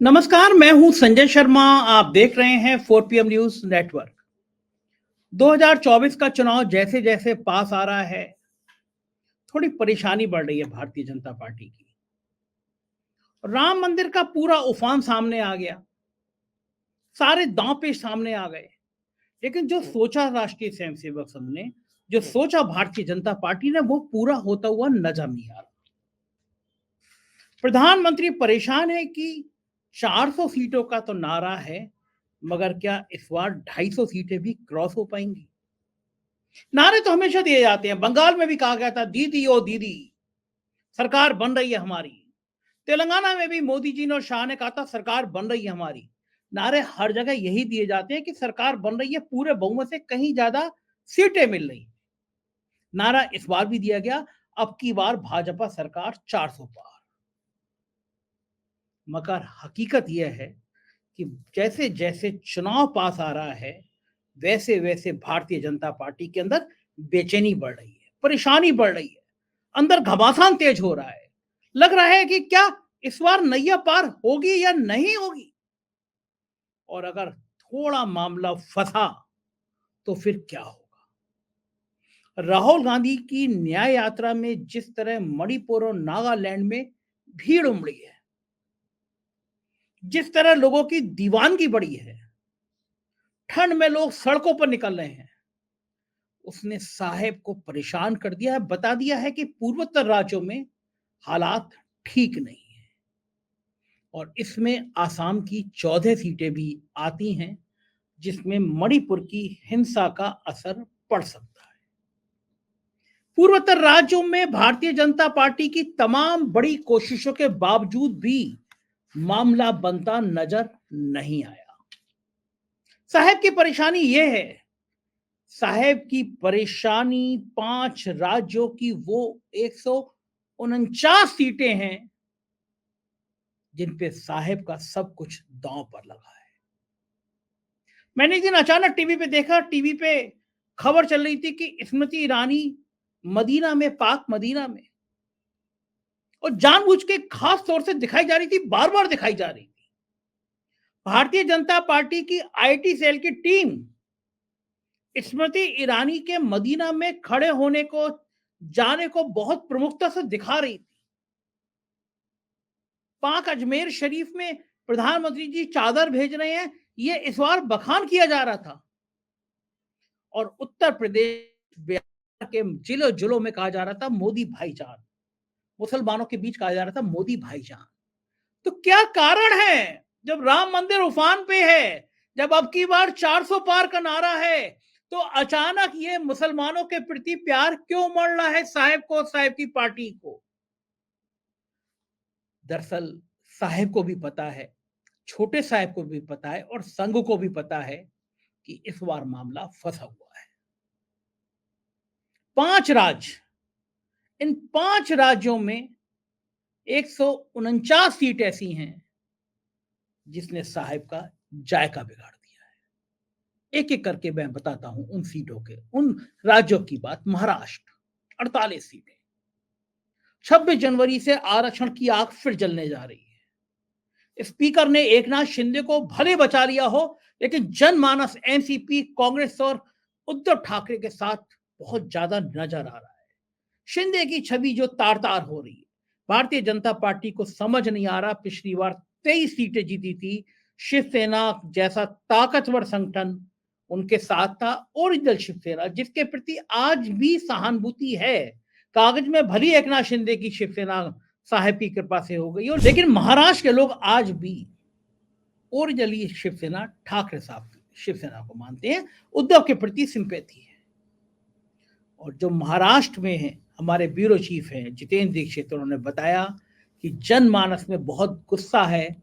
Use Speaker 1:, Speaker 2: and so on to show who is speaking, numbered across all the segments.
Speaker 1: नमस्कार, मैं हूं संजय शर्मा। आप देख रहे हैं 4 PM न्यूज नेटवर्क। 2024 का चुनाव जैसे जैसे पास आ रहा है, थोड़ी परेशानी बढ़ रही है भारतीय जनता पार्टी की। राम मंदिर का पूरा उफान सामने आ गया, सारे दांव पेच सामने आ गए। लेकिन जो सोचा राष्ट्रीय स्वयंसेवक संघ ने, जो सोचा भारतीय जनता पार्टी ने, वो पूरा होता हुआ नजर नहीं आ रहा। प्रधानमंत्री परेशान है कि 400 सीटों का तो नारा है, मगर क्या इस बार 250 सीटें भी क्रॉस हो पाएंगी? नारे तो हमेशा दिए जाते हैं। बंगाल में भी कहा गया था, दीदी ओ दीदी, सरकार बन रही है हमारी। तेलंगाना में भी मोदी जी ने और शाह ने कहा था, सरकार बन रही है हमारी। नारे हर जगह यही दिए जाते हैं कि सरकार बन रही है, पूरे बहुमत से कहीं ज्यादा सीटें मिल रही। नारा इस बार भी दिया गया, अब की बार भाजपा सरकार 400 पार। मगर हकीकत यह है कि जैसे जैसे चुनाव पास आ रहा है, वैसे वैसे भारतीय जनता पार्टी के अंदर बेचैनी बढ़ रही है, परेशानी बढ़ रही है, अंदर घमासान तेज हो रहा है। लग रहा है कि क्या इस बार नैया पार होगी या नहीं होगी। और अगर थोड़ा मामला फंसा तो फिर क्या होगा? राहुल गांधी की न्याय यात्रा में जिस तरह मणिपुर और नागालैंड में भीड़ उमड़ी है, जिस तरह लोगों की दीवानगी बढ़ी है, ठंड में लोग सड़कों पर निकल रहे हैं, उसने साहेब को परेशान कर दिया है। बता दिया है कि पूर्वोत्तर राज्यों में हालात ठीक नहीं है। और इसमें आसाम की 14 सीटें भी आती हैं, जिसमें मणिपुर की हिंसा का असर पड़ सकता है। पूर्वोत्तर राज्यों में भारतीय जनता पार्टी की तमाम बड़ी कोशिशों के बावजूद भी मामला बनता नजर नहीं आया। साहेब की परेशानी यह है, साहेब की परेशानी 5 राज्यों की वो 149 सीटें हैं जिन पे साहेब का सब कुछ दांव पर लगा है। मैंने एक दिन अचानक टीवी पे देखा, टीवी पे खबर चल रही थी कि स्मृति ईरानी मदीना में, पाक मदीना में, और जानबूझ के खास तौर से दिखाई जा रही थी, बार बार दिखाई जा रही थी। भारतीय जनता पार्टी की आईटी सेल की टीम स्मृति ईरानी के मदीना में खड़े होने को, जाने को बहुत प्रमुखता से दिखा रही थी। पाक अजमेर शरीफ में प्रधानमंत्री जी चादर भेज रहे हैं, ये इस बार बखान किया जा रहा था। और उत्तर प्रदेश, बिहार के जिलों जिलों में कहा जा रहा था मोदी भाईजान, मुसलमानों के बीच कहा जा रहा था मोदी भाईजान। तो क्या कारण है, जब राम मंदिर उफान पे है, जब अब की बार 400 पार का नारा है, तो अचानक ये मुसलमानों के प्रति प्यार क्यों मर रहा है साहेब को, साहेब की पार्टी को? दरअसल साहेब को भी पता है, छोटे साहेब को भी पता है, और संघ को भी पता है कि इस बार मामला फंसा हुआ है। 5 राज्य, इन 5 राज्यों में 149 सीट ऐसी हैं जिसने साहेब का जायका बिगाड़ दिया है। एक एक करके मैं बताता हूं उन सीटों के, उन राज्यों की बात। महाराष्ट्र 48 सीटें। 26 जनवरी से आरक्षण की आग फिर जलने जा रही है। स्पीकर ने एकनाथ शिंदे को भले बचा लिया हो, लेकिन जनमानस एनसीपी, कांग्रेस और उद्धव ठाकरे के साथ बहुत ज्यादा नजर आ रहा है। शिंदे की छवि जो तार तार हो रही है। भारतीय जनता पार्टी को समझ नहीं आ रहा, पिछली बार 23 सीटें जीती थी, शिवसेना जैसा ताकतवर संगठन उनके साथ था, ओरिजिनल शिवसेना, जिसके प्रति आज भी सहानुभूति है। कागज में भली एकनाथ शिंदे की शिवसेना साहेब की कृपा से हो गई हो, लेकिन महाराष्ट्र के लोग आज भी ओरिजिनली शिवसेना, ठाकरे साहब शिवसेना को मानते हैं, उद्धव के प्रति सिंपैथी है। और जो महाराष्ट्र में है, हमारे ब्यूरो चीफ हैं जितेंद्र दीक्षित, उन्होंने बताया कि जनमानस में बहुत गुस्सा है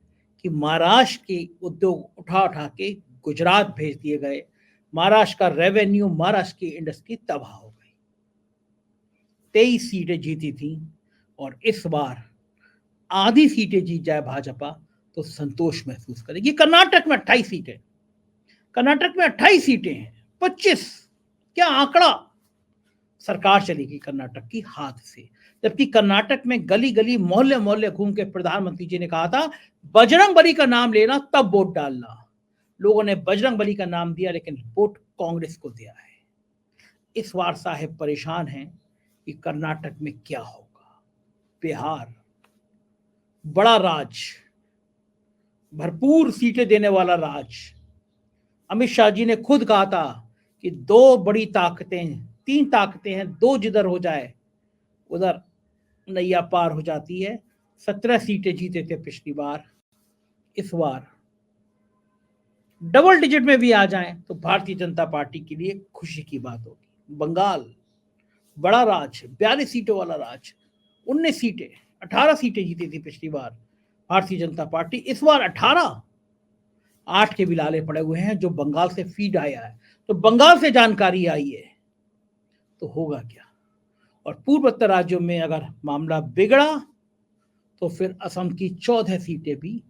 Speaker 1: कि महाराष्ट्र के उद्योग उठा उठा के गुजरात भेज दिए गए। महाराष्ट्र का रेवेन्यू, महाराष्ट्र की इंडस्ट्री तबाह हो गई। 23 सीटें जीती थी, और इस बार आधी सीटें जीत जाए भाजपा तो संतोष महसूस करेगी। कर्नाटक में 28 सीटें, कर्नाटक में 28 सीटें हैं, 25, क्या आंकड़ा! सरकार चलेगी कर्नाटक की हाथ से। जबकि कर्नाटक में गली गली मोहल्ले मोहल्ले घूम के प्रधानमंत्री जी ने कहा था बजरंग बली का नाम लेना तब वोट डालना। लोगों ने बजरंग बली का नाम दिया लेकिन वोट कांग्रेस को दिया है। इस बार साहब परेशान हैं कि कर्नाटक में क्या होगा। बिहार बड़ा राज, भरपूर सीटें देने वाला राज। अमित शाह जी ने खुद कहा था कि दो बड़ी ताकतें, तीन ताकतें हैं, दो जिधर हो जाए उधर नैया पार हो जाती है। 17 सीटें जीते थे पिछली बार, इस बार डबल डिजिट में भी आ जाएं तो भारतीय जनता पार्टी के लिए खुशी की बात होगी। बंगाल बड़ा राज, 42 सीटों वाला राज, 19 सीटें, 18 सीटें जीती थी पिछली बार भारतीय जनता पार्टी, इस बार 18, 8 के भी लाले पड़े हुए हैं जो बंगाल से फीड आया है। तो बंगाल से जानकारी आई है तो होगा क्या। और पूर्वोत्तर राज्यों में अगर मामला बिगड़ा तो फिर असम की 14 सीटें भी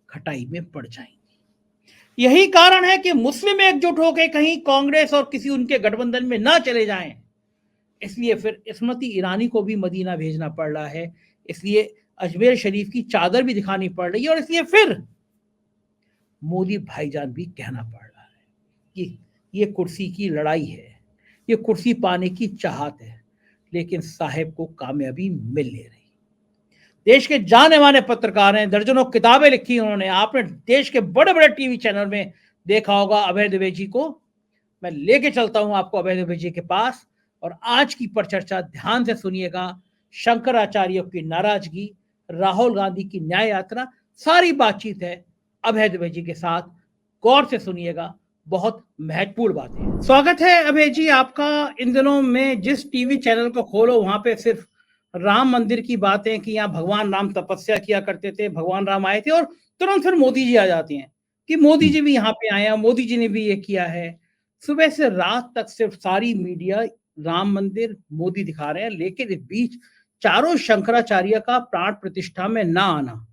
Speaker 1: खटाई में पड़ जाएंगी। यही कारण है कि मुस्लिम एकजुट होकर कहीं कांग्रेस और किसी उनके गठबंधन में ना चले जाएं। इसलिए फिर स्मृति ईरानी को भी मदीना भेजना पड़ रहा है, इसलिए अजमेर शरीफ की चादर भी दिखानी पड़ रही है, और इसलिए फिर मोदी भाईजान भी कहना पड़ रहा है कि ये कुर्सी की लड़ाई है, ये कुर्सी पाने की चाहत है, लेकिन साहेब को कामयाबी मिल नहीं रही। देश के जाने माने पत्रकार हैं, दर्जनों किताबें लिखी उन्होंने। आपने देश के बड़े बड़े टीवी चैनल में देखा होगा अभय द्विवेदी को। मैं लेके चलता हूं आपको अभय द्विवेदी के पास, और आज की परिचर्चा ध्यान से सुनिएगा। शंकराचार्य की नाराजगी, राहुल गांधी की न्याय यात्रा, सारी बातचीत है अभय द्विवेदी के साथ। गौर से सुनिएगा, बहुत महत्वपूर्ण बातें। स्वागत है अभय जी आपका। इन दिनों में जिस टीवी चैनल को खोलो वहां पे सिर्फ राम मंदिर की बातें कि यहाँ भगवान राम तपस्या किया करते थे, भगवान राम आए थे, और तुरंत फिर मोदी जी आ जाती हैं कि मोदी जी भी यहाँ पे आए हैं, मोदी जी ने भी ये किया है। सुबह से रात तक सिर्फ सारी मीडिया राम मंदिर मोदी दिखा रहे हैं, लेकिन इस बीच चारों शंकराचार्य का प्राण प्रतिष्ठा में ना आना,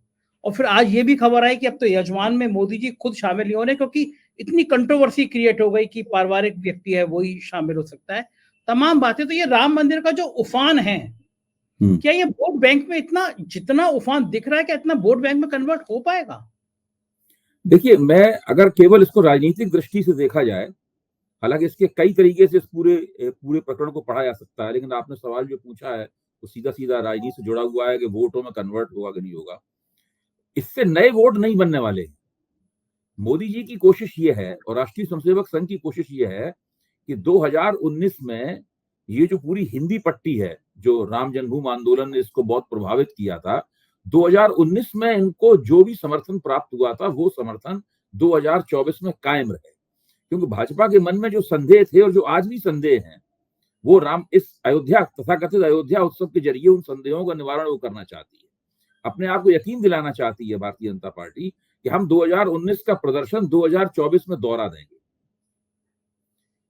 Speaker 1: और फिर आज ये भी खबर आई कि अब तो यजमान में मोदी जी खुद शामिल नहीं हो रहे क्योंकि इतनी कंट्रोवर्सी क्रिएट हो गई कि पारिवारिक व्यक्ति है वही शामिल हो सकता है। तमाम बातें, तो ये राम मंदिर का जो उफान है, क्या ये वोट बैंक में इतना जितना उफान दिख रहा है, क्या इतना वोट बैंक में कन्वर्ट हो पाएगा?
Speaker 2: देखिए, मैं अगर केवल इसको राजनीतिक दृष्टि से देखा जाए, हालांकि इसके कई तरीके से इस पूरे प्रकरण को पढ़ा जा सकता है, लेकिन आपने सवाल जो पूछा है वो सीधा सीधा राजनीति से जुड़ा हुआ है कि वोटों में कन्वर्ट होगा कि नहीं होगा। इससे नए वोट नहीं बनने वाले। मोदी जी की कोशिश ये है और राष्ट्रीय स्वयंसेवक संघ की कोशिश ये है कि 2019 में ये जो पूरी हिंदी पट्टी है, जो राम जन्मभूमि आंदोलन ने इसको बहुत प्रभावित किया था, 2019 में इनको जो भी समर्थन प्राप्त हुआ था वो समर्थन 2024 में कायम रहे। क्योंकि भाजपा के मन में जो संदेह थे और जो आज भी संदेह हैं, वो राम इस अयोध्या तथाकथित अयोध्या उत्सव के जरिए उन संदेहों का निवारण वो करना चाहती है। अपने आप को यकीन दिलाना चाहती है भारतीय जनता पार्टी कि हम 2019 का प्रदर्शन 2024 में दोहरा देंगे।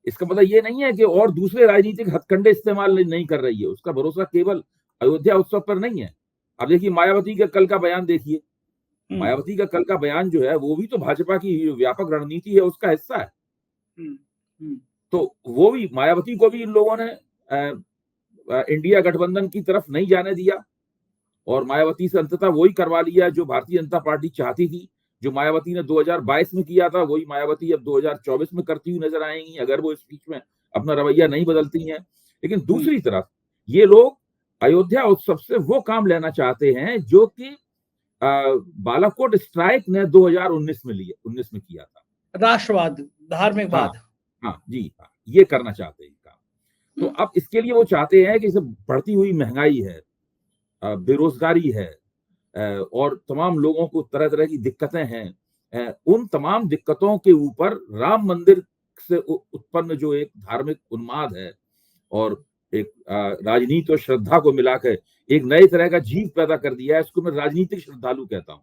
Speaker 2: इसका मतलब ये नहीं है कि और दूसरे राजनीतिक हथकंडे इस्तेमाल नहीं कर रही है। उसका भरोसा केवल अयोध्या उत्सव पर नहीं है। अब देखिए, मायावती का कल का बयान देखिए। मायावती का कल का बयान जो है वो भी तो भाजपा की व्यापक रणनीति है, उसका हिस्सा है। तो वो भी, मायावती को भी इन लोगों ने इंडिया गठबंधन की तरफ नहीं जाने दिया, और मायावती से अंततः वही करवा लिया जो भारतीय जनता पार्टी चाहती थी। जो मायावती ने 2022 में किया था, वही मायावती अब 2024 में करती हुई नजर आएंगी, अगर वो इस बीच में अपना रवैया नहीं बदलती हैं। लेकिन दूसरी तरफ ये लोग अयोध्या उत्सव से वो काम लेना चाहते हैं जो कि बालाकोट स्ट्राइक ने 2019 में किया था।
Speaker 1: राष्ट्रवाद, धार्मिकवाद।
Speaker 2: हाँ जी, हाँ, ये करना चाहते हैं काम। तो अब इसके लिए वो चाहते हैं कि बढ़ती हुई महंगाई है, बेरोजगारी है, और तमाम लोगों को तरह तरह की दिक्कतें हैं, उन तमाम दिक्कतों के ऊपर राम मंदिर से उत्पन्न जो एक धार्मिक उन्माद है और एक राजनीति और श्रद्धा को मिलाकर एक नए तरह का जीव पैदा कर दिया है। इसको मैं राजनीतिक श्रद्धालु कहता हूँ।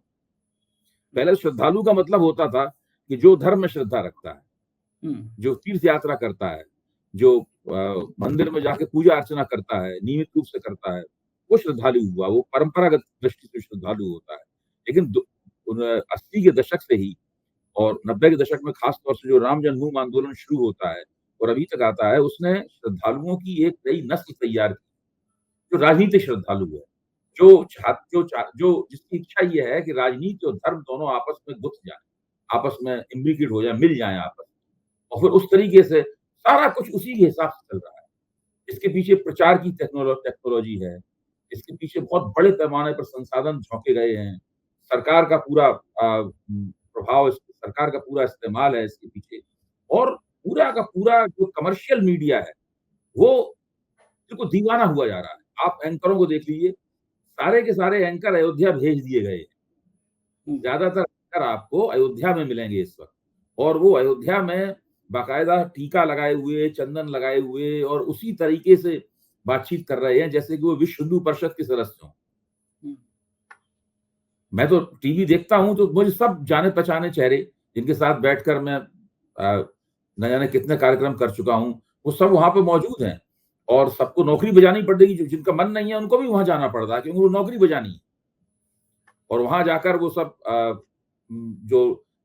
Speaker 2: पहले श्रद्धालु का मतलब होता था कि जो धर्म में श्रद्धा रखता है, जो तीर्थ यात्रा करता है, जो मंदिर में जाके पूजा अर्चना करता है, नियमित रूप से करता है, वो श्रद्धालु हुआ, वो परंपरागत दृष्टि से श्रद्धालु होता है। लेकिन 80 के दशक से ही और 90 के दशक में खास तौर से जो राम जन्मभूमि आंदोलन शुरू होता है, और अभी तक आता है, उसने श्रद्धालुओं की एक नई नस्ल तैयार की, जो राजनीतिक श्रद्धालु है, जो जिसकी इच्छा ये है कि राजनीति और धर्म दोनों आपस में गुंथ जाएँ, आपस में इम्ब्रिकेट हो जाएँ, मिल जाएँ आपस में। और फिर उस तरीके से सारा कुछ उसी के हिसाब से चल रहा है। इसके पीछे प्रचार की टेक्नोलॉजी है, इसके पीछे बहुत बड़े पैमाने पर संसाधन झोंके गए हैं। सरकार का पूरा प्रभाव, सरकार का पूरा इस्तेमाल है इसके पीछे, और पूरा का पूरा जो कमर्शियल मीडिया है, वो बिल्कुल दीवाना हुआ जा रहा है। आप एंकरों को देख लीजिए, सारे के सारे एंकर अयोध्या भेज दिए गए। ज़्यादातर एंकर आपको अयोध्या में मिलेंगे इस वक़्त, और वो अयोध्या में बाकायदा टीका लगाए हुए, चंदन लगाए हुए और उसी तरीके से बातचीत कर रहे हैं जैसे कि वो विश्व हिंदू परिषद के सदस्य हों। मैं तो टीवी देखता हूँ तो मुझे सब जाने-पहचाने चेहरे, जिनके साथ बैठकर मैं न जाने कितने कार्यक्रम कर चुका हूँ, वो सब वहाँ पे मौजूद हैं, और सबको नौकरी बजानी पड़ेगी। जिनका मन नहीं है उनको भी वहाँ जाना पड़ रहा है, क्योंकि वो नौकरी बजानी है। और वहाँ जाकर वो सब जो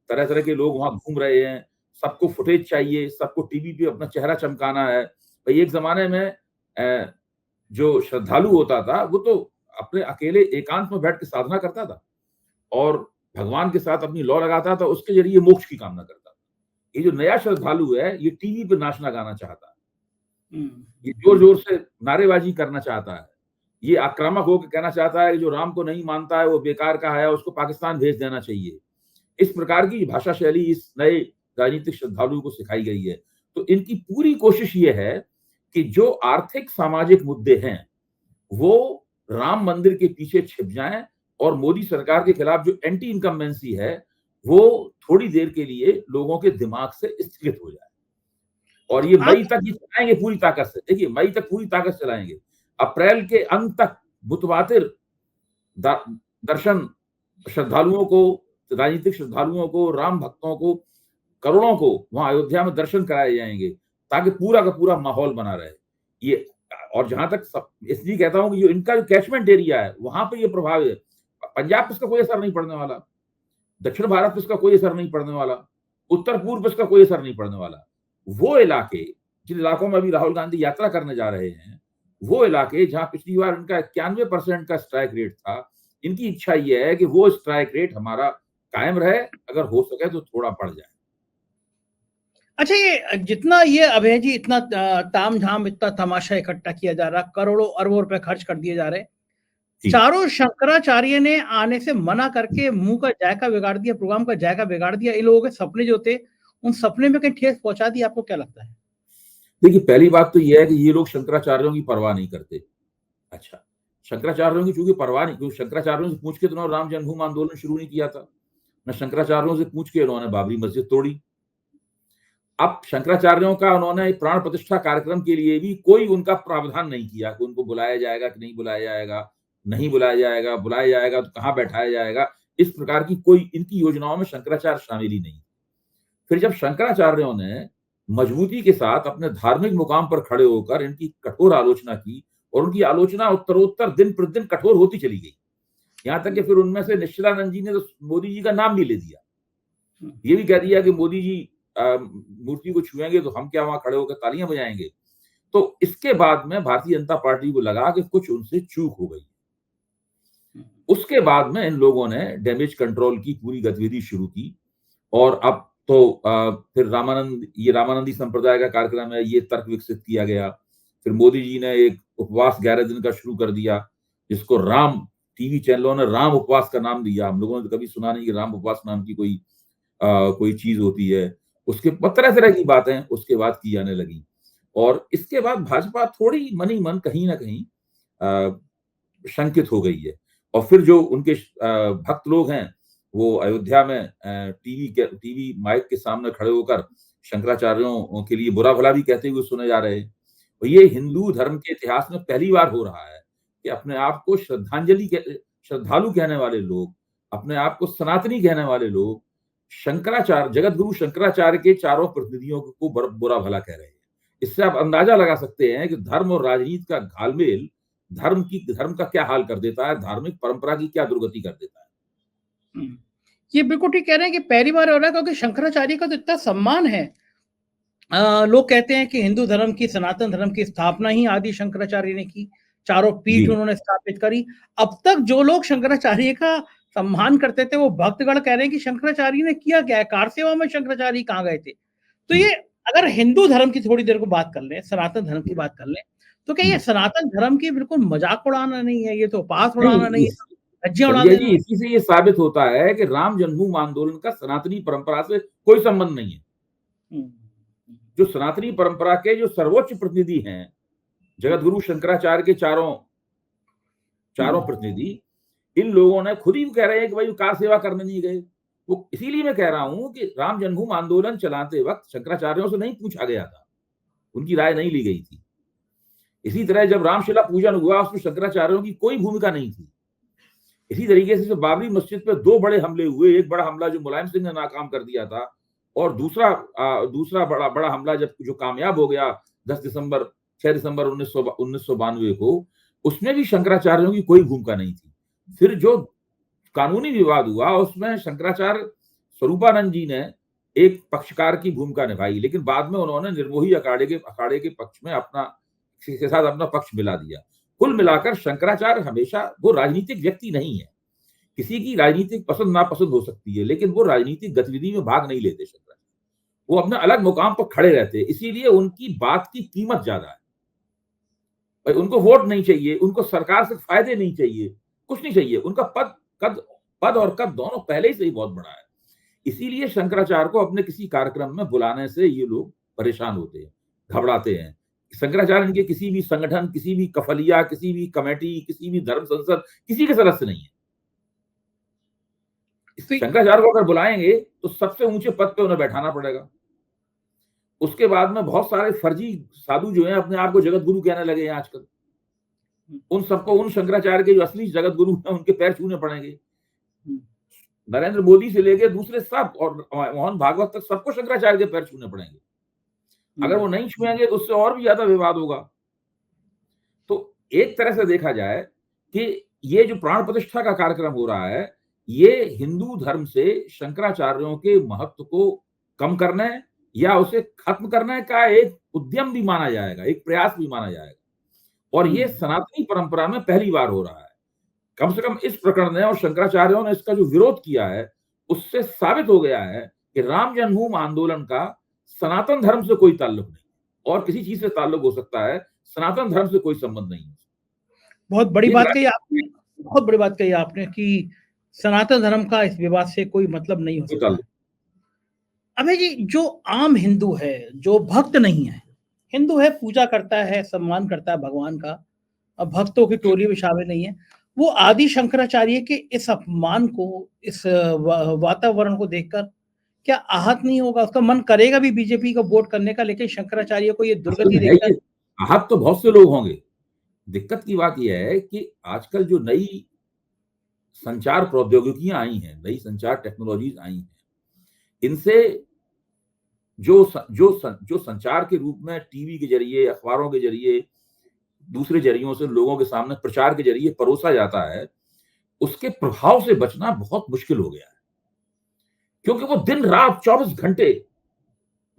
Speaker 2: तरह-तरह के लोग वहाँ घूम रहे हैं, सबको फुटेज चाहिए, सबको टीवी पे अपना चेहरा चमकाना है। भई एक ज़माने में जो श्रद्धालु होता था, वो तो अपने अकेले एकांत में बैठ के साधना करता था और भगवान के साथ अपनी लौ लगाता था, उसके ज़रिए मोक्ष की कामना करता था। ये जो नया श्रद्धालु है, ये टीवी पे नाचना गाना चाहता है। ये जोर-जोर से नारेबाज़ी करना चाहता है। ये आक्रामक होके कहना चाहता है कि जो राम को नहीं मानता है, वो बेकार का है, उसको पाकिस्तान भेज देना चाहिए। इस प्रकार की भाषा शैली इस नए राजनीतिक श्रद्धालुओं को सिखाई गई है। तो इनकी पूरी कोशिश ये है कि जो आर्थिक सामाजिक मुद्दे हैं, वो राम मंदिर के पीछे छिप जाएँ, और मोदी सरकार के खिलाफ जो एंटी इनकम्बेंसी है, वो थोड़ी देर के लिए लोगों के दिमाग से स्थगित हो जाए। और ये मई तक ये चलाएँगे पूरी ताकत से। देखिए, मई तक पूरी ताकत से चलाएँगे। अप्रैल के अंत तक मुतवातिर द दर्शन श्रद्धालुओं को, राजनीतिक श्रद्धालुओं को, राम भक्तों को, करोड़ों को वहाँ अयोध्या में दर्शन कराए जाएँगे, ताकि पूरा का पूरा माहौल बना रहे। ये और जहाँ तक सब इसलिए कहता हूँ कि जो इनका जो कैचमेंट एरिया है, वहाँ पे ये प्रभाव है। पंजाब पे इसका कोई असर नहीं पड़ने वाला, दक्षिण भारत पे इसका कोई असर नहीं पड़ने वाला, उत्तर-पूर्व पे इसका कोई असर नहीं पड़ने वाला। वो इलाके, जिन इलाकों में अभी राहुल गांधी यात्रा करने जा रहे हैं, वो इलाके जहाँ पिछली बार उनका 91% का स्ट्राइक रेट था, इनकी इच्छा ये है कि वो स्ट्राइक रेट हमारा कायम रहे, अगर हो सके तो थोड़ा बढ़ जाए।
Speaker 1: अच्छा, ये जितना ये अभय जी, इतना तामझाम, इतना तमाशा इकट्ठा किया जा रहा, करोड़ों अरबों रुपए खर्च कर दिए जा रहे, चारों शंकराचार्य ने आने से मना करके मुंह का जायका बिगाड़ दिया, प्रोग्राम का जायका बिगाड़ दिया। इन लोगों के सपने जो थे, उन सपने में कहीं ठेस पहुंचा दी, आपको क्या लगता है?
Speaker 2: देखिए, पहली बात तो ये है कि ये लोग शंकराचार्यों की परवाह नहीं करते। अच्छा, शंकराचार्यों की चूंकि परवाह नहीं, क्योंकि शंकराचार्यों से पूछ के तो उन्होंने राम जन्मभूमि आंदोलन शुरू नहीं किया था, न शंकराचार्यों से पूछ के उन्होंने बाबरी मस्जिद तोड़ी। अब शंकराचार्यों का उन्होंने प्राण प्रतिष्ठा कार्यक्रम के लिए भी कोई उनका प्रावधान नहीं किया कि उनको बुलाया जाएगा कि नहीं बुलाया जाएगा, नहीं बुलाया जाएगा, बुलाया जाएगा तो कहाँ बैठाया जाएगा। इस प्रकार की कोई इनकी योजनाओं में शंकराचार्य शामिल ही नहीं। फिर जब शंकराचार्यों ने मजबूती के साथ अपने धार्मिक मुकाम पर खड़े होकर इनकी कठोर आलोचना की, और उनकी आलोचना उत्तरोत्तर दिन प्रतिदिन कठोर होती चली गई, यहाँ तक कि फिर उनमें से निश्चलानंद जी ने तो मोदी जी का नाम भी ले दिया। ये भी कह दिया कि मोदी जी मूर्ति को छुएंगे तो हम क्या वहां खड़े होकर तालियां बजाएंगे। तो इसके बाद में भारतीय जनता पार्टी को लगा कि कुछ उनसे चूक हो गई। उसके बाद में इन लोगों ने डैमेज कंट्रोल की पूरी गतिविधि शुरू की, और अब तो फिर रामानंदी संप्रदाय का कार्यक्रम है, ये तर्क विकसित किया गया। फिर मोदी जी ने एक उपवास 11 दिन का शुरू कर दिया, जिसको राम टीवी चैनलों ने राम उपवास का नाम दिया। हम लोगों ने तो कभी सुना नहीं कि राम उपवास नाम की कोई चीज होती है। उसके तरह-तरह की बातें उसके बाद की जाने लगी, और इसके बाद भाजपा थोड़ी मनी मन कहीं ना कहीं शंकित हो गई है। और फिर जो उनके भक्त लोग हैं, वो अयोध्या में टीवी माइक के सामने खड़े होकर शंकराचार्यों के लिए बुरा भला भी कहते हुए सुने जा रहे हैं। और ये हिंदू धर्म के इतिहास में पहली बार हो रहा है कि अपने आप को श्रद्धालु कहने वाले लोग, अपने आप को सनातनी कहने वाले लोग, जगत गुरु शंकराचार्य के चारों प्रतिनिधियों को बुरा भला कह रहे हैं। इससे आप अंदाजा लगा सकते हैं कि धर्म और राजनीति का घालमेल धर्म का क्या हाल कर देता है, धार्मिक परंपरा की क्या दुर्गति कर देता है।
Speaker 1: ये बिल्कुल ठीक कह रहे हैं कि पहली बार हो रहा है, क्योंकि शंकराचार्य का तो इतना सम्मान है, लोग कहते हैं कि हिंदू धर्म की, सनातन धर्म की स्थापना ही आदि शंकराचार्य ने की, चारों पीठ
Speaker 2: जी
Speaker 1: उन्होंने स्थापित करी। अब तक जो लोग शंकराचार्य का सम्मान करते थे वो भक्तगण कह रहे हैं कि शंकराचार्य ने किया क्या है, कार सेवा में शंकराचार्य कहाँ गए थे। तो
Speaker 2: जी
Speaker 1: ये अगर हिंदू धर्म की थोड़ी देर को बात कर लें, सनातन धर्म की बात कर लें, तो क्या ये
Speaker 2: हम्म।
Speaker 1: सनातन धर्म की बिल्कुल मजाक उड़ाना नहीं है, ये तो पास उड़ाना
Speaker 2: नहीं,
Speaker 1: नहीं है, धज्जियां उड़ा
Speaker 2: संजय जी,
Speaker 1: देना।
Speaker 2: इसी से ये साबित होता है कि राम जन्मभूमि आंदोलन का सनातनी परंपरा से कोई संबंध नहीं है।
Speaker 1: हम्म,
Speaker 2: जो सनातनी परंपरा के जो सर्वोच्च प्रतिनिधि हैं, जगत गुरु शंकराचार्य के चारों चारों
Speaker 1: हम्म,
Speaker 2: प्रतिनिधि, इन लोगों ने खुद ही कह रहे हैं कि भाई कार सेवा करने नहीं गए। वो इसीलिए मैं कह रहा हूं कि राम जन्मभूमि आंदोलन चलाते वक्त शंकराचार्यों से नहीं पूछा गया था, उनकी राय नहीं ली गई थी। इसी तरह जब रामशिला पूजन हुआ उसमें शंकराचार्यों की कोई भूमिका नहीं थी। इसी तरीके से बाबरी मस्जिद पे दो बड़े हमले हुए, एक बड़ा हमला जो मुलायम सिंह ने नाकाम कर दिया था, और दूसरा बड़ा बड़ा हमला जब जो कामयाब हो गया 6 दिसंबर 1992 को, उसमें भी शंकराचार्यों की कोई भूमिका नहीं थी। फिर जो कानूनी विवाद हुआ उसमें शंकराचार्य स्वरूपानंद जी ने एक पक्षकार की भूमिका निभाई, लेकिन बाद में उन्होंने निर्मोही अखाड़े के पक्ष में के साथ अपना पक्ष मिला दिया। कुल मिलाकर शंकराचार्य हमेशा, वो राजनीतिक व्यक्ति नहीं है। किसी की राजनीतिक पसंद नापसंद हो सकती है, लेकिन वो राजनीतिक गतिविधि में भाग नहीं लेते शंकराचार्य। वो अपने अलग मुकाम पर खड़े रहते हैं, इसीलिए उनकी बात की कीमत ज्यादा है। भाई उनको वोट नहीं चाहिए, उनको सरकार से फायदे नहीं चाहिए, कुछ नहीं चाहिए। उनका पद और कद दोनों पहले ही से ही बहुत बड़ा है। इसीलिए शंकराचार्य को अपने किसी कार्यक्रम में बुलाने से ये लोग परेशान होते हैं, घबराते हैं। शंकराचार्य इनके किसी भी संगठन, किसी भी कफलिया, किसी भी कमेटी, किसी भी धर्म संसद, किसी के सदस्य नहीं है।
Speaker 1: तो
Speaker 2: शंकराचार्य को अगर बुलाएंगे तो सबसे ऊंचे पद पे उन्हें बैठाना पड़ेगा। उसके बाद में बहुत सारे फर्जी साधु जो हैं अपने आप को जगत गुरु कहने लगे हैं आजकल। उन सबको, उन शंकराचार्य के जो असली जगत गुरु हैं उनके पैर छूने पड़ेंगे। नरेंद्र मोदी से लेके दूसरे सब और मोहन भागवत तक सबको शंकराचार्य के पैर छूने पड़ेंगे। अगर वो नहीं छुएंगे तो उससे और भी ज्यादा विवाद होगा। तो एक तरह से देखा जाए कि ये जो प्राण प्रतिष्ठा का कार्यक्रम हो रहा है, ये हिंदू धर्म से शंकराचार्यों के महत्व को कम करने या उसे खत्म करने का एक उद्यम भी माना जाएगा, एक प्रयास भी माना जाएगा। और ये सनातनी परंपरा में पहली बार हो रहा है। कम से कम इस प्रकरण ने और शंकराचार्यों ने इसका जो विरोध किया है, उससे साबित हो गया है कि राम जन्मभूमि आंदोलन का सनातन धर्म से कोई ताल्लुक नहीं, और किसी चीज से ताल्लुक हो सकता है, सनातन धर्म से कोई संबंध नहीं है।
Speaker 1: बहुत बड़ी बात कही आपने, बहुत बड़ी बात कही आपने कि सनातन धर्म का इस विवाद से कोई मतलब नहीं हो सकता। अबे जी, जो आम हिंदू है, जो भक्त नहीं है, हिंदू है, पूजा करता है, सम्मान करता है भगवान का, अब भक्तों की टोली में शामिल नहीं है, वो आदि शंकराचार्य के इस अपमान को, इस वातावरण को देखकर क्या आहत नहीं होगा? उसका मन करेगा भी बीजेपी को वोट करने का, लेकिन शंकराचार्य को ये दुर्गति देखकर
Speaker 2: आहत तो बहुत से लोग होंगे। दिक्कत की बात यह है कि आजकल जो नई संचार प्रौद्योगिकियां आई हैं, नई संचार टेक्नोलॉजीज आई हैं, इनसे जो संचार के रूप में टीवी के जरिए, अखबारों के जरिए, दूसरे जरियों से लोगों के सामने प्रचार के जरिए परोसा जाता है, उसके प्रभाव से बचना बहुत मुश्किल हो गया है। क्योंकि वो दिन रात 24 घंटे,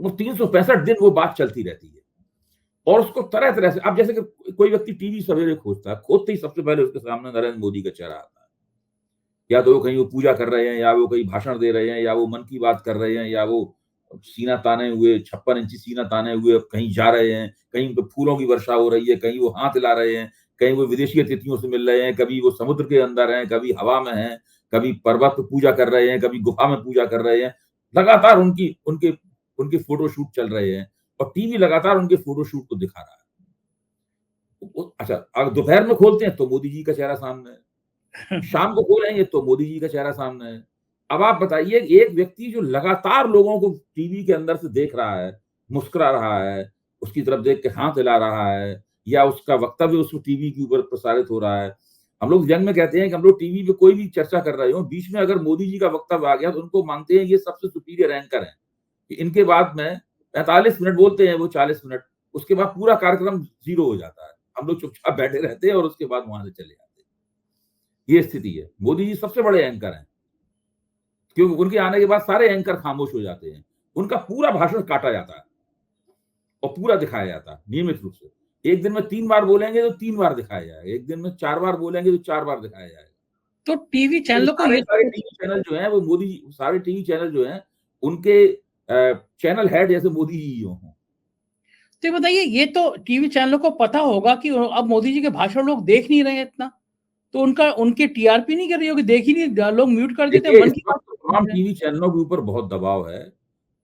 Speaker 2: वो 365 दिन वो बात चलती रहती है, और उसको तरह तरह से, अब जैसे कि कोई व्यक्ति टीवी सवेरे खोजता है, खोजते ही सबसे पहले उसके सामने नरेंद्र मोदी का चेहरा आता है। या तो वो कहीं वो पूजा कर रहे हैं, या वो कहीं भाषण दे रहे हैं, या वो मन की बात कर रहे हैं, या वो सीना ताने हुए, 56 इंची सीना ताने हुए कहीं जा रहे हैं, कहीं पे फूलों की वर्षा हो रही है, कहीं वो हाथ हिला रहे हैं, कहीं वो विदेशी अतिथियों से मिल रहे हैं, कभी वो समुद्र के अंदर हैं, कभी हवा में हैं, कभी पर्वत पे पूजा कर रहे हैं, कभी गुफा में पूजा कर रहे हैं। लगातार उनकी उनके उनके फोटो शूट चल रहे हैं, और टीवी लगातार उनके फोटो शूट को दिखा रहा है। अच्छा, अगर दोपहर में खोलते हैं तो मोदी जी का चेहरा सामने है, शाम को खोलेंगे तो मोदी जी का चेहरा सामने है। अब आप बताइए, एक व्यक्ति जो लगातार लोगों को टीवी के अंदर से देख रहा है, मुस्कुरा रहा है, उसकी तरफ देख के हाथ हिला रहा है, या उसका वक्तव्य उस टीवी के ऊपर प्रसारित हो रहा है। हम लोग व्यंग में कहते हैं कि हम लोग टीवी पे कोई भी चर्चा कर रहे हो, बीच में अगर मोदी जी का वक्तव्य आ गया तो उनको मानते हैं ये सबसे सुपीरियर एंकर है, कि इनके बाद में 45 मिनट बोलते हैं वो, 40 मिनट, उसके बाद पूरा कार्यक्रम जीरो हो जाता है। हम लोग चुपचाप बैठे रहते हैं और उसके बाद वहां से चले जाते हैं। ये स्थिति है। मोदी जी सबसे बड़े एंकर हैं, क्योंकि उनके आने के बाद सारे एंकर खामोश हो जाते हैं, उनका पूरा भाषण काटा जाता है। और पूरा दिखाया जाता है नियमित रूप से। एक दिन में 3 बार बोलेंगे तो 3 बार दिखाया जाएगा, एक दिन में 4 बार बोलेंगे तो 4 बार दिखाया जाएगा।
Speaker 1: तो टीवी
Speaker 2: तो
Speaker 1: चैनलों को
Speaker 2: सारे
Speaker 1: ये
Speaker 2: सारे टीवी चैनल जो हैं वो मोदी जी, सारे टीवी चैनल जो हैं उनके चैनल हेड जैसे मोदी जी हों।
Speaker 1: तो ये बताइए, ये तो टीवी चैनलों को पता होगा कि अब मोदी जी के भाषण लोग देख नहीं रहे हैं इतना, तो उनका उनकी टीआरपी नहीं कर रही होगी, देख ही नहीं, लोग म्यूट कर देते हैं,
Speaker 2: देखिए,
Speaker 1: मन
Speaker 2: इस
Speaker 1: की बात
Speaker 2: वक़्त तमाम टीवी चैनलों के ऊपर बहुत दबाव है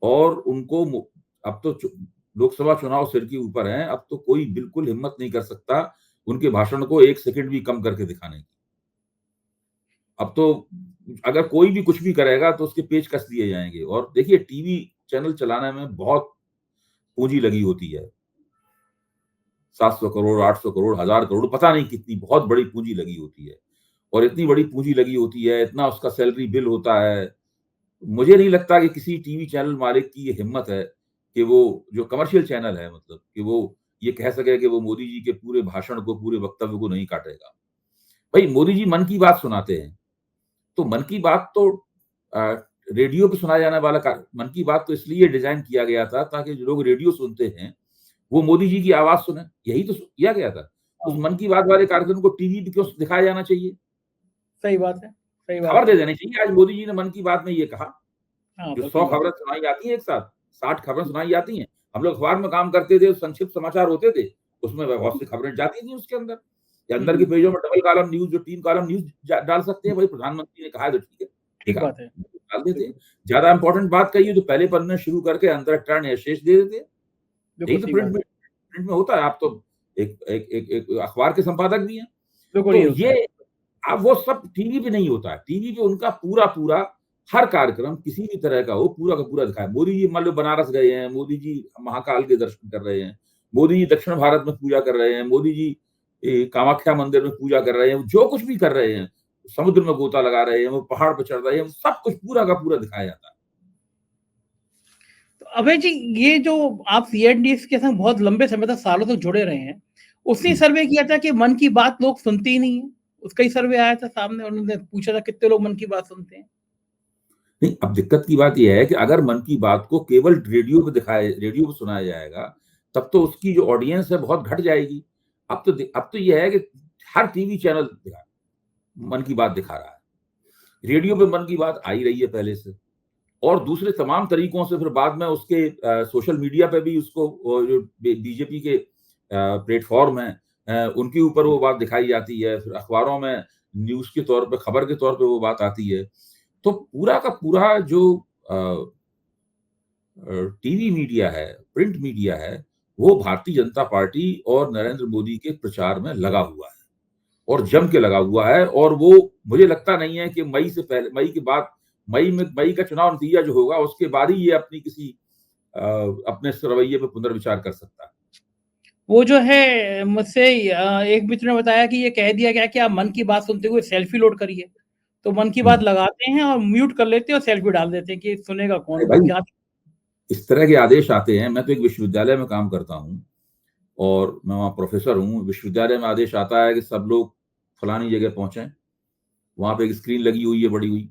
Speaker 2: और उनको अब तो लोकसभा चुनाव सिर के ऊपर हैं, अब तो कोई बिल्कुल हिम्मत नहीं कर सकता उनके भाषण को 1 सेकंड भी कम करके दिखाने की। अब तो अगर कोई भी कुछ भी करेगा तो उसके पेच कस दिए जाएँगे और देखिए टीवी चैनल चलाने में बहुत पूँजी लगी होती है। 700 करोड़, 800 करोड़, 1000 करोड़, पता नहीं कितनी बहुत बड़ी पूँजी लगी होती है और इतनी बड़ी पूँजी लगी होती है, इतना उसका सैलरी बिल होता है। मुझे नहीं लगता कि किसी टीवी चैनल मालिक की ये हिम्मत है कि वो जो कमर्शियल चैनल है मतलब कि वो ये कह सके कि वो मोदी जी के पूरे भाषण को, पूरे वक्तव्य को नहीं काटेगा। भई मोदी जी मन की बात सुनाते हैं, तो मन की बात तो अ, रेडियो पे सुनाया जाने वाला का मन की बात तो इसलिए डिज़ाइन किया गया था ताकि जो लोग रेडियो सुनते हैं, वो मोदी जी की आवाज़ सुनें, यही तो किया गया था। उस
Speaker 1: हाँ,
Speaker 2: मन की बात वाले कार्यक्रम को टीवी पे क्यों दिखाया जाना चाहिए?
Speaker 1: सही बात है, सही
Speaker 2: खबर
Speaker 1: बात
Speaker 2: दे
Speaker 1: है।
Speaker 2: देनी चाहिए, आज मोदी जी ने मन की बात में ये कहा।
Speaker 1: हाँ,
Speaker 2: जो
Speaker 1: मन की
Speaker 2: 100
Speaker 1: बात
Speaker 2: खबरें सुनाई जाती हैं एक साथ, 60 खबरें सुनाई जाती हैं। हम लोग अखबार में काम करते थे, संक्षिप्त समाचार होते थे, उसमें बहुत सी खबरें जाती थी उसके अंदर। या अंदर के
Speaker 1: हुँ,
Speaker 2: पेजों में डबल कॉलम न्यूज़ जो 3 कॉलम न्यूज़ डाल सकते हैं, भाई प्रधानमंत्री ने कहा है तो ठीक है,
Speaker 1: ठीक
Speaker 2: दिखा
Speaker 1: बात है।
Speaker 2: डाल देते हैं।
Speaker 1: बिल्कुल,
Speaker 2: ज़्यादा इम्पोर्टेंट बात कही है तो पहले पन्ने शुरू करके अंतरिक्षण या शेष दे देते हैं।
Speaker 1: बिल्कुल
Speaker 2: यही तो
Speaker 1: सही बात है।
Speaker 2: प्रिंट में होता है। आप तो एक अखबार के संपादक भी हैं।
Speaker 1: बिल्कुल ये
Speaker 2: तो
Speaker 1: होता है।
Speaker 2: ये अब वो सब टीवी पे नहीं होता है। टीवी पे उनका पूरा-पूरा हर कार्यक्रम किसी भी तरह का हो, पूरा का पूरा दिखाया। मोदी जी मान लो बनारस गए हैं, मोदी जी महाकाल के दर्शन कर रहे हैं, मोदी जी दक्षिण भारत में पूजा कर रहे हैं, मोदी जी कामाख्या मंदिर में पूजा कर रहे हैं, जो कुछ भी कर रहे हैं, समुद्र में गोता लगा रहे हैं, वो पहाड़ पे चढ़ रहे हैं, सब कुछ पूरा का पूरा दिखाया जाता है।
Speaker 1: तो अभय जी, ये जो आप सीएनडीएस के संग बहुत लंबे समय तक, सालों तक जुड़े रहे हैं, उसने
Speaker 2: जी।
Speaker 1: सर्वे किया था कि मन की बात लोग सुनते ही नहीं है। उसका ही सर्वे आया था सामने, उन्होंने पूछा था कितने लोग मन की बात सुनते हैं।
Speaker 2: नहीं, अब दिक्कत की बात ये है कि अगर मन की बात को केवल रेडियो पे सुनाया जाएगा, तब तो उसकी जो ऑडियंस है बहुत घट जाएगी। अब तो ये है कि हर टीवी चैनल मन की बात दिखा रहा है। रेडियो पे मन की बात आ ही रही है पहले से और दूसरे तमाम तरीकों से फिर बाद में उसके सोशल मीडिया पे भी उसको जो बीजेपी के प्लेटफ़ॉर्म हैं उनके ऊपर वो बात दिखाई जाती है। फिर अखबारों में न्यूज़ के तौर पे, खबर के तौर पे वो बात आती है। तो पूरा का पूरा जो टीवी मीडिया है, प्रिंट मीडिया है, वो भारतीय जनता पार्टी और नरेंद्र मोदी के प्रचार में लगा हुआ है और जम के लगा हुआ है और वो मुझे लगता नहीं है कि मई के बाद मई का चुनाव नतीजा जो होगा उसके बाद ही ये अपनी किसी अपने इस रवैये पे पुनर्विचार कर सकता है।
Speaker 1: वो जो है मुझसे एक मित्र ने बताया कि ये कह दिया गया कि आप मन की बात सुनते हुए सेल्फी लोड करिए। तो मन की
Speaker 2: हुँ।
Speaker 1: बात लगाते हैं और म्यूट कर लेते हैं और सेल्फी डाल देते हैं कि सुनेगा
Speaker 2: अरे
Speaker 1: कौन?
Speaker 2: भाई,
Speaker 1: यहाँ
Speaker 2: इस तरह के आदेश आते हैं, मैं तो एक विश्वविद्यालय में काम करता हूँ और मैं वहाँ प्रोफ़ेसर हूँ। विश्वविद्यालय में आदेश आता है कि सब लोग फलानी जगह पहुँचे। वहाँ पे एक स्क्रीन लगी हुई है बड़ी हुई।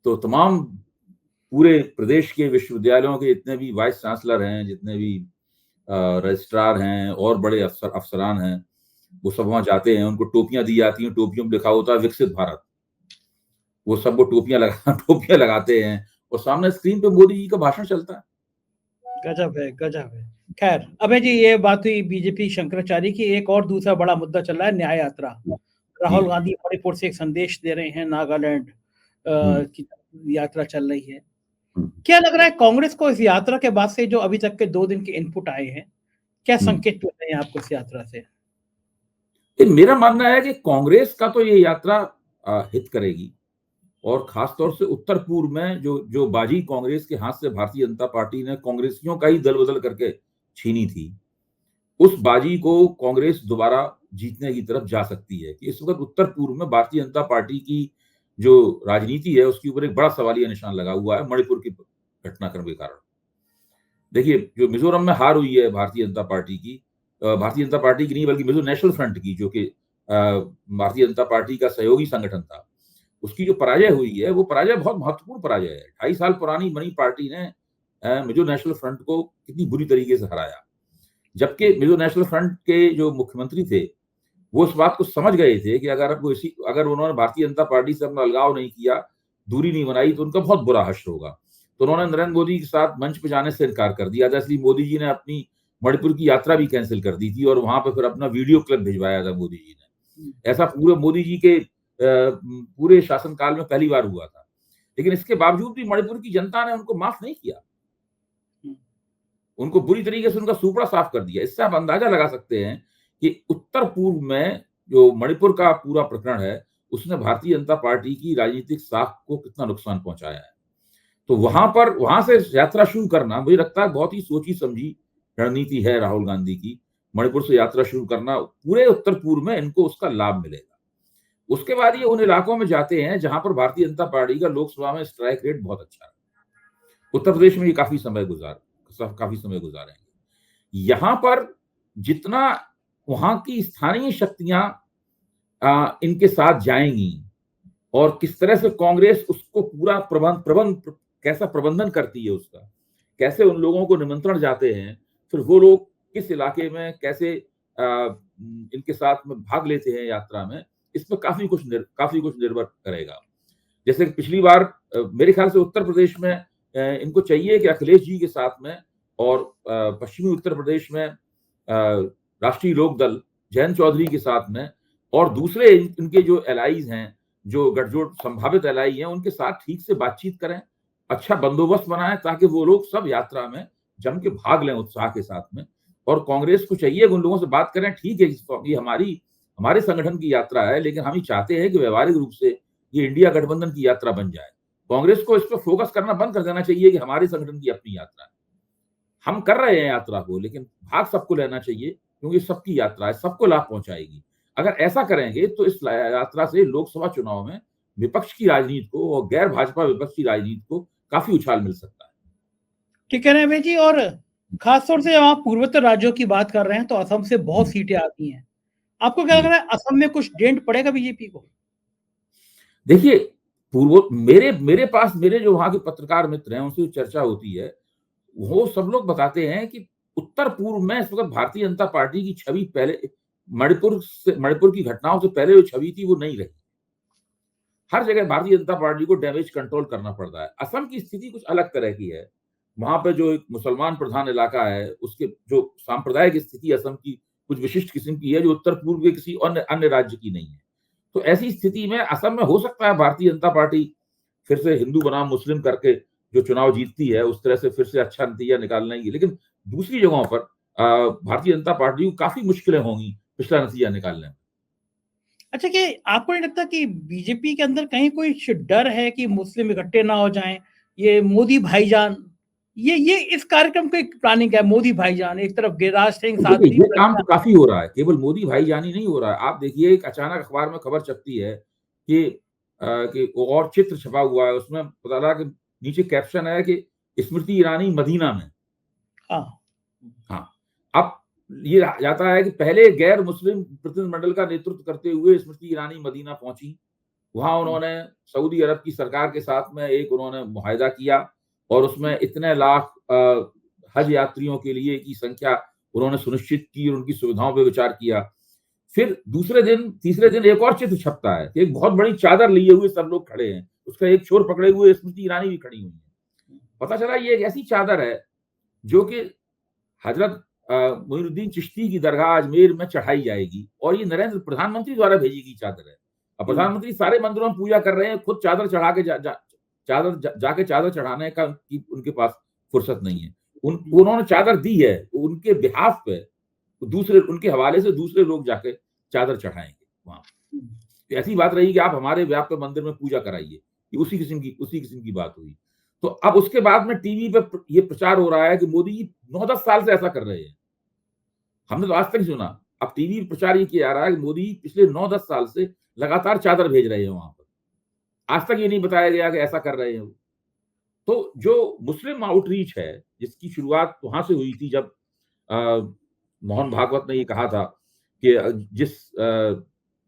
Speaker 2: तो तमाम पूरे प्रदेश के विश्वविद्यालयों के जितने भी वाइस चांसलर हैं, जितने भी रजिस्ट्रार हैं और बड़े अफ़सरान हैं, वो सब वहाँ जाते हैं, उनको टोपियाँ दी जाती हैं, टोपियों पे लिखा होता है विकसित भारत। वो सब वो टोपियाँ लगा टोपियाँ लगाते हैं और सामने स्क्रीन पे मोदी जी का भाषण चलता है।
Speaker 1: गज़ब है, गज़ब है। ख़ैर, अभय जी, ये बात हुई बीजेपी शंकराचार्य की। एक और दूसरा बड़ा मुद्दा चल रहा है, न्याय यात्रा।
Speaker 2: जी।
Speaker 1: राहुल गांधी मणिपुर से एक संदेश दे रहे हैं, नागालैंड
Speaker 2: हुँ,
Speaker 1: की यात्रा चल रही है।
Speaker 2: हुँ,
Speaker 1: क्या लग रहा है कांग्रेस को इस यात्रा के बाद से, जो अभी तक के 2 दिन के इनपुट आए हैं, क्या
Speaker 2: हुँ।
Speaker 1: संकेत मिल रहे हैं आपको इस यात्रा से?
Speaker 2: मेरा मानना है कि कांग्रेस का तो ये यात्रा हित करेगी और ख़ास तौर से उत्तर-पूर्व में जो जो बाजी कांग्रेस के हाथ से भारतीय जनता पार्टी ने कांग्रेसियों का ही दल-बदल करके छीनी थी, उस बाजी को कांग्रेस दोबारा जीतने की तरफ जा सकती है कि इस वक़्त उत्तर-पूर्व में भारतीय जनता पार्टी की जो राजनीति है, उसके ऊपर एक बड़ा सवालिया निशान लगा हुआ है मणिपुर के घटनाक्रम के कारण। देखिए, जो मिज़ोरम में हार हुई है भारतीय जनता पार्टी की भारतीय जनता पार्टी की नहीं बल्कि मिज़ो नेशनल फ्रंट की जो कि भारतीय जनता पार्टी का सहयोगी संगठन था। उसकी जो पराजय हुई है, वो पराजय बहुत महत्वपूर्ण पराजय है। 2.5 साल पुरानी बनी पार्टी ने मिज़ो नेशनल फ्रंट को कितनी बुरी तरीके से हराया। जबकि मिजो नेशनल फ्रंट के जो मुख्यमंत्री थे वो इस बात को समझ गए थे कि अगर उन्होंने भारतीय जनता पार्टी से अपना अलगाव नहीं किया, दूरी नहीं बनाई, तो उनका बहुत बुरा हश्र होगा। तो उन्होंने नरेंद्र मोदी के साथ मंच पे जाने से इनकार कर दिया था। इसलिए मोदी जी ने अपनी मणिपुर की यात्रा भी कैंसिल कर दी थी और वहां पे फिर अपना वीडियो क्लिप भिजवाया था मोदी जी ने। ऐसा पूरे मोदी जी के पूरे शासनकाल में पहली बार हुआ था। लेकिन इसके बावजूद भी मणिपुर की जनता ने उनको माफ नहीं किया, उनको बुरी तरीके से उनका सुपड़ा साफ कर दिया। इससे आप अंदाजा लगा सकते हैं कि उत्तर पूर्व में जो मणिपुर का पूरा प्रकरण है उसने भारतीय जनता पार्टी की राजनीतिक साख को कितना नुकसान पहुंचाया है। तो वहां से यात्रा शुरू करना मुझे लगता है बहुत ही सोची समझी रणनीति है राहुल गांधी की। मणिपुर से यात्रा शुरू करना, पूरे उत्तर पूर्व में इनको उसका लाभ मिलेगा। उसके बाद ये उन इलाकों में जाते हैं जहां पर भारतीय जनता पार्टी का लोकसभा में स्ट्राइक रेट बहुत अच्छा है। उत्तर प्रदेश में ये काफी समय गुजारेंगे। यहां पर जितना वहां की स्थानीय शक्तियां इनके साथ जाएंगी और किस तरह से कांग्रेस उसको पूरा कैसा प्रबंधन करती है, उसका कैसे उन लोगों को निमंत्रण जाते हैं, फिर वो लोग किस इलाके में कैसे इनके साथ में भाग लेते हैं यात्रा में, इस पर काफी कुछ निर्भर करेगा। जैसे पिछली बार मेरे ख्याल से उत्तर प्रदेश में इनको चाहिए कि अखिलेश जी के साथ में और पश्चिमी उत्तर प्रदेश में राष्ट्रीय लोकदल जयंत चौधरी के साथ में और दूसरे इनके जो एलाइज हैं, जो गठजोड़ संभावित एलाई हैं, उनके साथ ठीक से बातचीत करें, अच्छा बंदोबस्त बनाएं ताकि वो लोग सब यात्रा में जम के भाग लें उत्साह के साथ में। और कांग्रेस को चाहिए उन लोगों से बात करें, ठीक है ये हमारे संगठन की यात्रा है, लेकिन हम ही चाहते हैं कि व्यवहारिक रूप से ये इंडिया गठबंधन की यात्रा बन जाए। कांग्रेस को इस पर फोकस करना बंद कर देना चाहिए कि हमारे संगठन की अपनी यात्रा है, हम कर रहे हैं यात्रा को, लेकिन भाग सबको लेना चाहिए क्योंकि सबकी यात्रा है, सबको लाभ पहुंचाएगी। अगर ऐसा करेंगे तो इस यात्रा से लोकसभा चुनाव में विपक्ष की राजनीति को और गैर भाजपा विपक्ष की राजनीति को काफी उछाल मिल सकता है।
Speaker 1: ठीक है रमेश जी। और खासतौर से जब आप पूर्वोत्तर राज्यों की बात कर रहे हैं तो असम से बहुत सीटें आती हैं, आपको क्या लग रहा है असम में कुछ डेंट पड़ेगा बीजेपी को?
Speaker 2: देखिए, मेरे पास मेरे जो वहां के पत्रकार मित्र हैं उनसे चर्चा होती है, वो सब लोग बताते हैं कि उत्तर पूर्व में इस वक्त भारतीय जनता पार्टी की छवि पहले मणिपुर की घटनाओं से पहले जो छवि थी वो नहीं रही। हर जगह भारतीय जनता पार्टी को डैमेज कंट्रोल करना पड़ रहा है। असम की स्थिति कुछ अलग तरह की है। वहां पे जो एक मुसलमान प्रधान इलाका है, उसके जो सांप्रदायिक स्थिति असम की कुछ विशिष्ट किस्म की है, जो उत्तर पूर्व के किसी अन्य राज्य की नहीं है। तो ऐसी स्थिति में असम में हो सकता है भारतीय जनता पार्टी फिर से हिंदू बनाम मुस्लिम करके जो चुनाव जीतती है उस तरह से फिर से अच्छा नतीजा निकाल लेंगी। लेकिन दूसरी जगहों पर भारतीय जनता पार्टी को काफी मुश्किलें होंगी पिछला नतीजा निकालने में।
Speaker 1: अच्छा, कि आपको नहीं लगता कि बीजेपी के अंदर कहीं कोई डर है कि मुस्लिम इकट्ठे ना हो जाएं? ये मोदी भाईजान, ये इस कार्यक्रम की प्लानिंग है। मोदी भाईजान एक तरफ, गिरिराज सिंह साथ
Speaker 2: ये काम तो काफी हो रहा है, केवल मोदी भाईजानी नहीं हो रहा है। आप देखिए, एक अचानक अखबार में खबर छपती है कि और चित्र छपा हुआ है, उसमें पता लगा कि नीचे कैप्शन है कि स्मृति ईरानी मदीना में। हाँ, अब ये जाता है कि पहले गैर मुस्लिम प्रतिनिधिमंडल का नेतृत्व करते हुए स्मृति ईरानी मदीना पहुंची। वहां उन्होंने सऊदी अरब की सरकार के साथ में एक उन्होंने मुआहिदा किया और उसमें इतने लाख हज यात्रियों के लिए की संख्या उन्होंने सुनिश्चित की और उनकी सुविधाओं पर विचार किया। फिर तीसरे दिन एक और चित्र छपता है कि एक बहुत बड़ी चादर लिए हुए सब लोग खड़े हैं, उसका एक छोर पकड़े हुए स्मृति ईरानी भी खड़ी हुई है। पता चला ये एक ऐसी चादर है जो कि हजरत मोइनुद्दीन चिश्ती की दरगाह अजमेर में चढ़ाई जाएगी और ये नरेंद्र प्रधानमंत्री द्वारा भेजी गई चादर है। अब प्रधानमंत्री सारे मंदिरों में पूजा कर रहे हैं, खुद चादर चढ़ा के जाके चादर चढ़ाने का उनके पास फुर्सत नहीं है। उन्होंने चादर दी है, उनके बिहाफ पे उनके हवाले से दूसरे लोग जाके चादर चढ़ाएंगे वहां। ऐसी बात रही कि आप हमारे व्याप्त मंदिर में पूजा कराइए, उसी किस्म की बात हुई। तो अब उसके बाद में टीवी पे ये प्रचार हो रहा है कि मोदी जी 9-10 साल से ऐसा कर रहे हैं, हमने तो आज तक सुना। अब टीवी प्रचार ये किया जा रहा है कि मोदी पिछले 9-10 साल से लगातार चादर भेज रहे हैं वहां पर, आज तक ये नहीं बताया गया कि ऐसा कर रहे हैं। तो जो मुस्लिम आउटरीच है जिसकी शुरुआत वहां से हुई थी, जब मोहन भागवत ने ये कहा था कि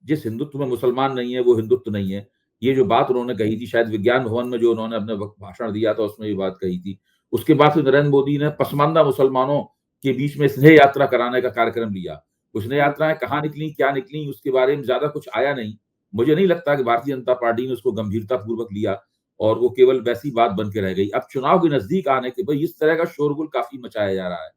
Speaker 2: जिस हिंदुत्व में मुसलमान नहीं है वो हिंदुत्व नहीं है। ये जो बात उन्होंने कही थी, शायद विज्ञान भवन में जो उन्होंने अपने भाषण दिया था उसमें ये बात कही थी। उसके बाद फिर नरेंद्र मोदी ने पसमानदा मुसलमानों के बीच में स्नेह यात्रा कराने का कार्यक्रम लिया। वो स्नेह यात्राएं कहाँ निकली, क्या निकली, उसके बारे में ज्यादा कुछ आया नहीं। मुझे नहीं लगता कि भारतीय जनता पार्टी ने उसको गंभीरता पूर्वक लिया और वो केवल वैसी बात बन के रह गई। अब चुनाव के नजदीक आने के बाद इस तरह का शोरगुल काफी मचाया जा रहा है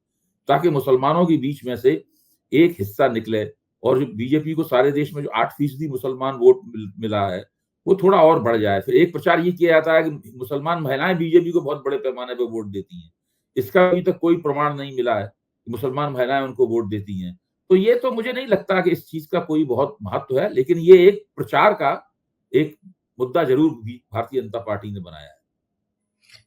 Speaker 2: ताकि मुसलमानों के बीच में से एक हिस्सा निकले और जो बीजेपी को सारे देश में जो 8% मुसलमान वोट मिला है वो थोड़ा और बढ़ जाए। फिर एक प्रचार ये किया जाता है कि मुसलमान महिलाएं बीजेपी को बहुत बड़े पैमाने पर वोट देती हैं। इसका अभी तक कोई प्रमाण नहीं मिला है कि मुसलमान महिलाएं उनको वोट देती हैं। तो ये तो मुझे नहीं लगता कि इस चीज का कोई बहुत महत्व है, लेकिन ये एक प्रचार का एक मुद्दा जरूर भारतीय जनता पार्टी ने बनाया है।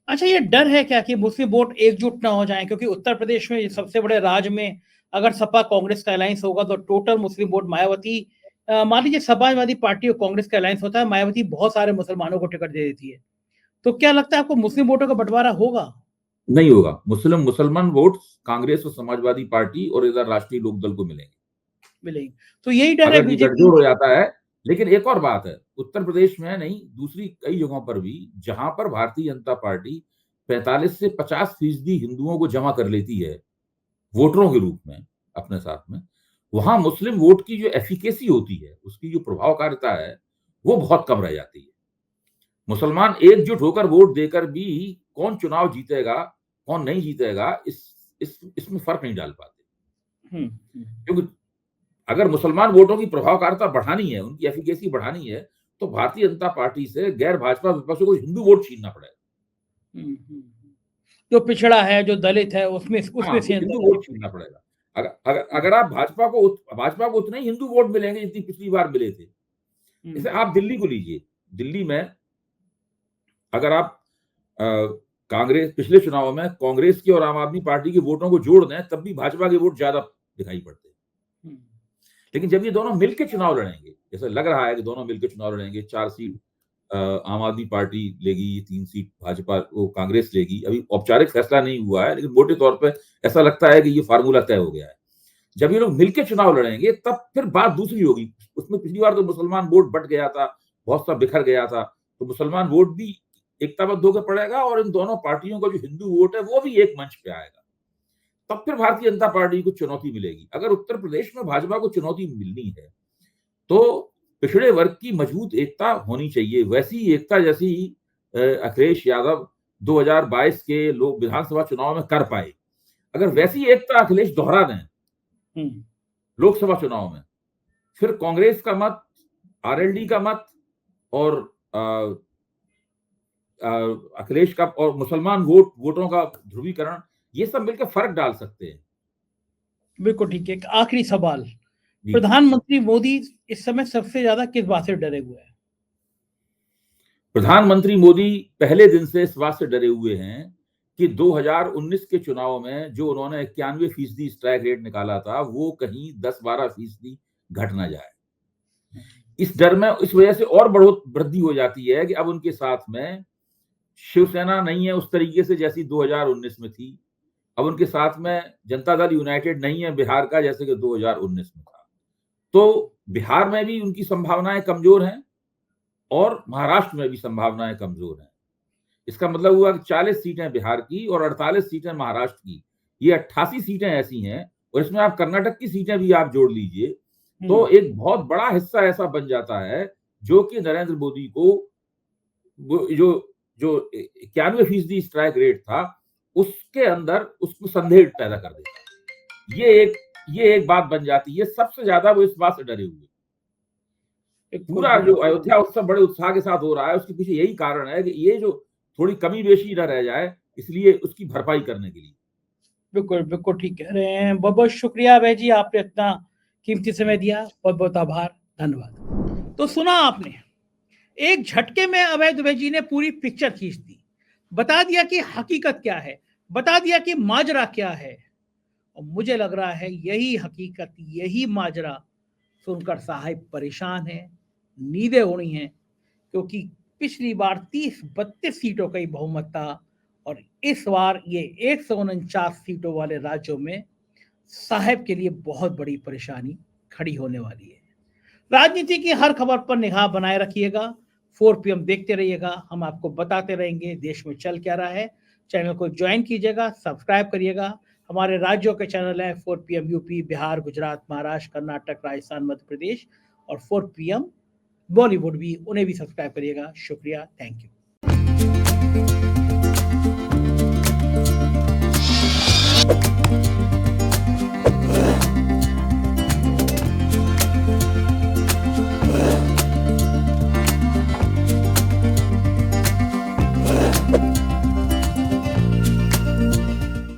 Speaker 1: अच्छा, ये डर है क्या कि मुस्लिम वोट एकजुट ना हो जाए? क्योंकि उत्तर प्रदेश में सबसे बड़े राज्य में अगर सपा कांग्रेस का अलायंस होगा तो टोटल मुस्लिम वोट मायावती, मान लीजिए समाजवादी पार्टी और कांग्रेस का अलायंस होता है, मायावती बहुत सारे मुसलमानों को टिकट दे देती है, तो क्या लगता है आपको मुस्लिम वोटों का बंटवारा होगा?
Speaker 2: नहीं होगा। मुसलमान वोट कांग्रेस और समाजवादी पार्टी और इधर राष्ट्रीय लोकदल को
Speaker 1: मिलेंगे। तो यही डर है
Speaker 2: अगर ये
Speaker 1: बीजेपी।
Speaker 2: गठजोड़ हो जाता है। लेकिन एक और बात है, उत्तर प्रदेश में नहीं, दूसरी कई जगहों पर भी जहां पर भारतीय जनता पार्टी 45 से 50% हिंदुओं को जमा कर लेती है वोटरों के रूप में अपने साथ में, वहां मुस्लिम वोट की जो एफिकेसी होती है, उसकी जो प्रभावकारिता है, वो बहुत कम रह जाती है। मुसलमान एकजुट होकर वोट देकर भी कौन चुनाव जीतेगा, कौन नहीं जीतेगा, इसमें फर्क नहीं डाल पाते। क्योंकि अगर मुसलमान वोटों की प्रभावकारिता बढ़ानी है, उनकी एफिकेसी बढ़ानी है, तो भारतीय जनता पार्टी से गैर भाजपा विपक्षों को हिंदू वोट छीनना पड़ेगा।
Speaker 1: जो पिछड़ा है, जो दलित है, उसमें से
Speaker 2: हिंदू वोट छीनना पड़ेगा। अगर आप भाजपा को उतने ही हिंदू वोट मिलेंगे जितनी पिछली बार मिले थे। जैसे आप दिल्ली को लीजिए, दिल्ली में अगर आप कांग्रेस पिछले चुनाव में कांग्रेस की और आम आदमी पार्टी के वोटों को जोड़ दें तब भी भाजपा के वोट ज्यादा दिखाई पड़ते हैं। लेकिन जब ये दोनों मिलकर चुनाव लड़ेंगे, जैसे लग रहा है कि दोनों मिलकर चुनाव लड़ेंगे, 4 सीट आम आदमी पार्टी लेगी, 3 सीट भाजपा वो कांग्रेस लेगी। अभी औपचारिक फैसला नहीं हुआ है, लेकिन मोटे तौर पर ऐसा लगता है कि ये फार्मूला तय हो गया है। जब ये लोग मिलकर चुनाव लड़ेंगे तब फिर बात दूसरी होगी। उसमें पिछली बार तो मुसलमान वोट बट गया था, बहुत सा बिखर गया था, तो मुसलमान वोट भी एकताबद्ध होकर पड़ेगा और इन दोनों पार्टियों का जो हिंदू वोट है वो भी एक मंच पे आएगा। तब फिर भारतीय जनता पार्टी को चुनौती मिलेगी। अगर उत्तर प्रदेश में भाजपा को चुनौती मिलनी है तो पिछड़े वर्ग की मजबूत एकता होनी चाहिए, वैसी एकता जैसी अखिलेश यादव 2022 के लोग विधानसभा चुनाव में कर पाए। अगर वैसी एकता अखिलेश दोहरा दें लोकसभा चुनाव में, फिर कांग्रेस का मत, आरएलडी का मत और अखिलेश का और मुसलमान वोटों का ध्रुवीकरण, ये सब मिलकर फर्क डाल सकते हैं।
Speaker 1: बिल्कुल ठीक है। एक आखिरी सवाल, प्रधानमंत्री मोदी इस समय सबसे ज्यादा किस बात से डरे हुए हैं?
Speaker 2: प्रधानमंत्री मोदी पहले दिन से इस बात से डरे हुए हैं कि 2019 के चुनाव में जो उन्होंने 91% स्ट्राइक रेट निकाला था वो कहीं 10-12% घट ना जाए। इस डर में इस वजह से और वृद्धि हो जाती है कि अब उनके साथ में शिवसेना नहीं है उस तरीके से जैसी 2019 में थी। अब उनके साथ में जनता दल यूनाइटेड नहीं है बिहार का, जैसे कि 2019 में था। तो बिहार में भी उनकी संभावनाएं कमजोर हैं और महाराष्ट्र में भी संभावनाएं कमजोर हैं। इसका मतलब हुआ कि 40 सीटें बिहार की और 48 सीटें महाराष्ट्र की, ये 88 सीटें ऐसी हैं, और इसमें आप कर्नाटक की सीटें भी आप जोड़ लीजिए तो एक बहुत बड़ा हिस्सा ऐसा बन जाता है जो कि नरेंद्र मोदी को जो 91% स्ट्राइक रेट था उसके अंदर उसको संदेह पैदा कर देता है। ये एक बात बन जाती है। सबसे ज्यादा वो इस बात से डरे हुए। पूरा जो अयोध्या उत्सव बड़े उत्साह के साथ हो रहा है उसके पीछे यही कारण है कि ये जो थोड़ी कमी बेशी न रह जाए, इसलिए उसकी भरपाई करने के लिए।
Speaker 1: बिल्कुल बिल्कुल ठीक कह रहे हैं। बहुत बहुत शुक्रिया अभय जी, आपने इतना कीमती समय दिया, बहुत बहुत आभार, धन्यवाद। तो सुना आपने, एक झटके में अभय दुबे जी ने पूरी पिक्चर खींच दी, बता दिया कि हकीकत क्या है, बता दिया कि माजरा क्या है। और मुझे लग रहा है यही हकीकत, यही माजरा सुनकर साहिब परेशान है, नींदें उड़ी हैं, क्योंकि पिछली बार 30-32 सीटों का ही बहुमत था और इस बार ये 149 सीटों वाले राज्यों में साहिब के लिए बहुत बड़ी परेशानी खड़ी होने वाली है। राजनीति की हर खबर पर निगाह बनाए रखिएगा, 4 PM देखते रहिएगा, हम आपको बताते रहेंगे देश में चल क्या रहा है। चैनल को ज्वाइन कीजिएगा, सब्सक्राइब करिएगा। हमारे राज्यों के चैनल हैं 4 PM यूपी, बिहार, गुजरात, महाराष्ट्र, कर्नाटक, राजस्थान, मध्य प्रदेश और 4 PM बॉलीवुड भी, उन्हें भी सब्सक्राइब करिएगा। शुक्रिया, थैंक यू।